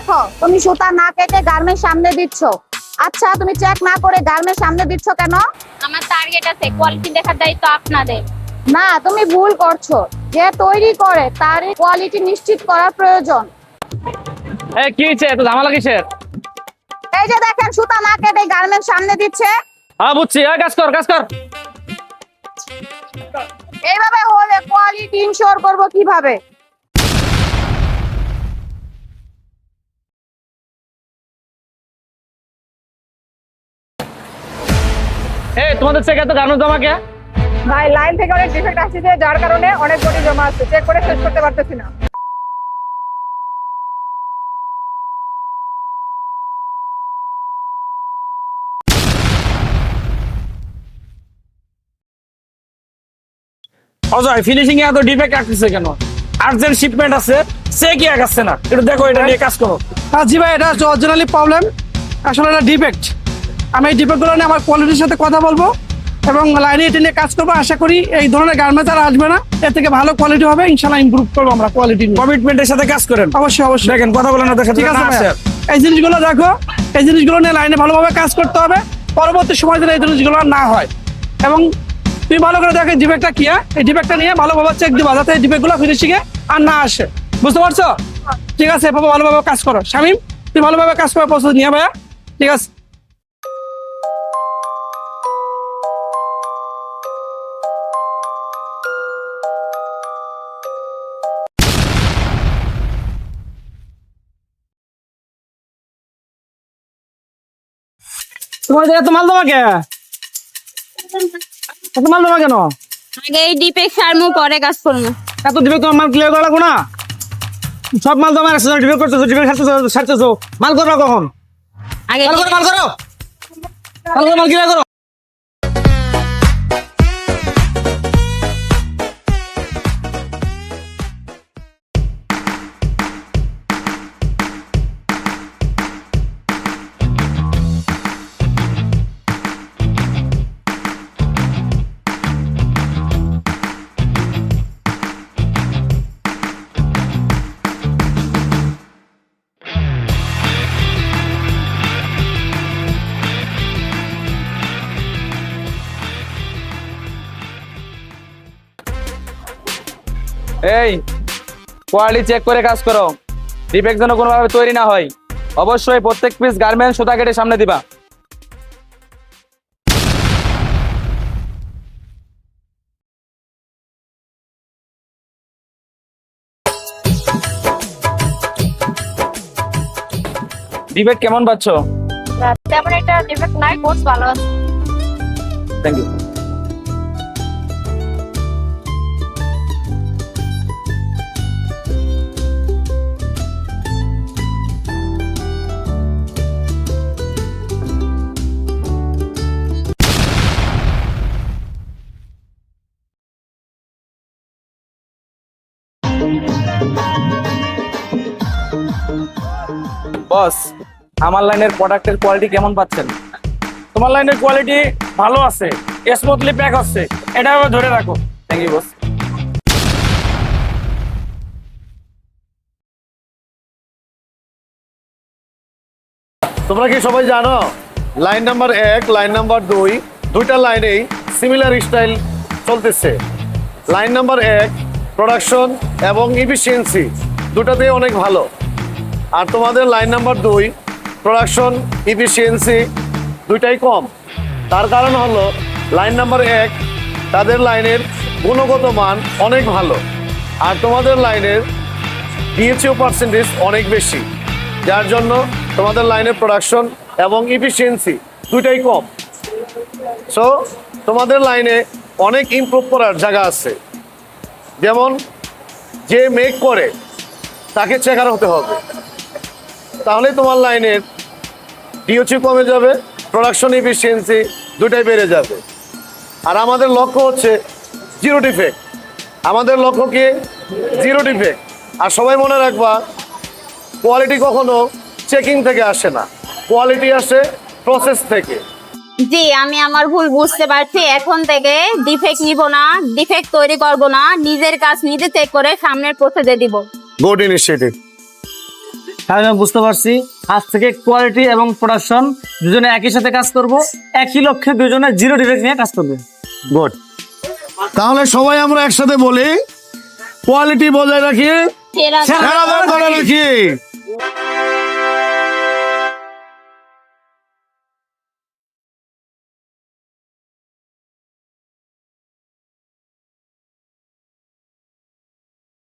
দেখো, তুমি সুতা না কেটে গার্মেন্ট সামনে দিচ্ছ। আচ্ছা, তুমি চেক না করে গার্মেন্ট সামনে দিচ্ছ কেন? আমার টার্গেট আছে, কোয়ালিটি দেখার দায়িত্ব আপনাদের। না, তুমি ভুল করছো। যে তৈরি করে তার কোয়ালিটি নিশ্চিত করার প্রয়োজন। কি হয়েছে, এত ঝামেলা কিসের? এই যে দেখেন, সুতা না কেটে গার্মেন্ট সামনে দিচ্ছে। হ্যাঁ বুঝছি, কাজ কর কাজ কর। এইভাবে হলে কোয়ালিটি ইনশিওর করব কিভাবে? তোমাদের চেক এত গার্মেন্টস জমা কে? ভাই, লাইন থেকে অনেক ডিফেক্ট আসছে, যার কারণে অনেক বডি জমা আছে, চেক করে শেষ করতে পারতেছি না। অজয়, ফিনিশিং এ এত ডিফেক্ট আসছে কেন? আর্জেন্ট শিপমেন্ট আছে, সে কি আগাচ্ছে না? একটু দেখো, এটা নিয়ে কাজ করো। জি ভাই, এটা অরিজিনালি প্রবলেম, আসলে এটা ডিফেক্ট। আমি এই ডিফেক্টগুলো নিয়ে আমার কোয়ালিটির সাথে কথা বলবো এবং লাইনে এটা নিয়ে কাজ করবো। আশা করি এই ধরনের গার্মেন্টস আর আসবে না, এর থেকে ভালো কোয়ালিটি হবে, ইনশাল্লাহ ইমপ্রুভ করবো আমরা কোয়ালিটি নিয়ে। কমিটমেন্টের সাথে কাজ করেন। অবশ্যই অবশ্যই দেখেন, কথা বলেন ওদের সাথে। ঠিক আছে না ভাইয়া। আসে। এই জিনিসগুলো দেখো, এই জিনিসগুলো নিয়ে লাইনে ভালোভাবে কাজ করতে হবে, পরবর্তী সময় যেন এই জিনিসগুলো আর না হয়। এবং তুমি ভালো করে দেখো ডিফেক্টটা কি, এই ডিফেক্টটা নিয়ে ভালোভাবে চেক দিবা, যাতে এই ডিফেক্টগুলো ফিনিশিং এ আর না আসে। বুঝতে পারছো? ঠিক আছে, এভাবে ভালোভাবে কাজ করো। শামীম, তুমি ভালোভাবে কাজ করো প্রস্তুতি নিয়ে ভাইয়া। ঠিক আছে। তোমার এত মাল জমা কে? এত মাল জমা কেন? আগে এই ডিফেক্ট সারমু, পরে কাজ করবো। এত ডিফেক্ট তোমার মাল ক্লিয়ার করা লাগবো না? সব মাল জমা রাখছো, ডিফেক্ট করতেছো, ডিফেক্ট সারতেছো। মাল করো কখন? আগে মাল করো, মাল করো, মাল করো, মাল ক্লিয়ার করো। এই কোয়ালিটি চেক করে কাজ করো, ডিফেক্ট যেন কোনোভাবে তৈরি না হয়। অবশ্যই প্রত্যেক পিস গার্মেন্টস সুতা কেটে সামনে দিবা। ডিফেক্ট কেমন পাচ্ছ? তেমন একটা ডিফেক্ট নাই, কোর্স ভালো আছে। Thank you. বস, আমার লাইনের প্রোডাক্টের কোয়ালিটি কেমন পাচ্ছেন? তোমার লাইনের কোয়ালিটি ভালো আছে, স্মুথলি প্যাক হচ্ছে, এটা ধরে রাখো। Thank you boss. তোমরা কি সবাই জানো লাইন নাম্বার 1, লাইন নাম্বার 2, দুইটা লাইনেই সিমিলার স্টাইল চলতেছে। লাইন নাম্বার 1 প্রোডাকশন এবং ইফিসিয়েন্সি দুটাতেই অনেক ভালো, আর তোমাদের লাইন নাম্বার 2 প্রোডাকশন ইফিসিয়েন্সি দুইটাই কম। তার কারণ হলো লাইন নাম্বার 1 তাদের লাইনের গুণগত মান অনেক ভালো, আর তোমাদের লাইনের ডিএচও পার্সেন্টেজ অনেক বেশি, যার জন্য তোমাদের লাইনের প্রোডাকশন এবং ইফিসিয়েন্সি দুইটাই কম। সো তোমাদের লাইনে অনেক ইমপ্রুভ করার জায়গা আছে। যেমন যে মেক করে তাকে চেকার হতে হবে, তাহলে তোমার লাইনের ডিওচি কমে যাবে, প্রোডাকশন ইফিসিয়েন্সি দুটাই বেড়ে যাবে। আর আমাদের লক্ষ্য হচ্ছে জিরো ডিফেক্ট। আমাদের লক্ষ্য কি? Zero defect. আর সবাই মনে রাখবা, কোয়ালিটি কখনো চেকিং থেকে আসে না, কোয়ালিটি আসে প্রসেস থেকে। জি, আমি আমার ভুল বুঝতে পারছি। এখন থেকে ডিফেক্ট নিব না, ডিফেক্ট তৈরি করব না, নিজের কাজ নিজে চেক করে সামনের প্রসেসে দিব। Good initiative. তাহলে আমি বুঝতে পারছি আজ থেকে কোয়ালিটি এবং প্রোডাকশন দুজনে একই সাথে কাজ করব, একই লক্ষ্যে দুজনে জিরো ডিফেক্ট নিয়ে কাজ করবে। গুড। তাহলে সবাই আমরা একসাথে বলি, কোয়ালিটি বজায় রাখি, সেরা সেরা করে রাখি।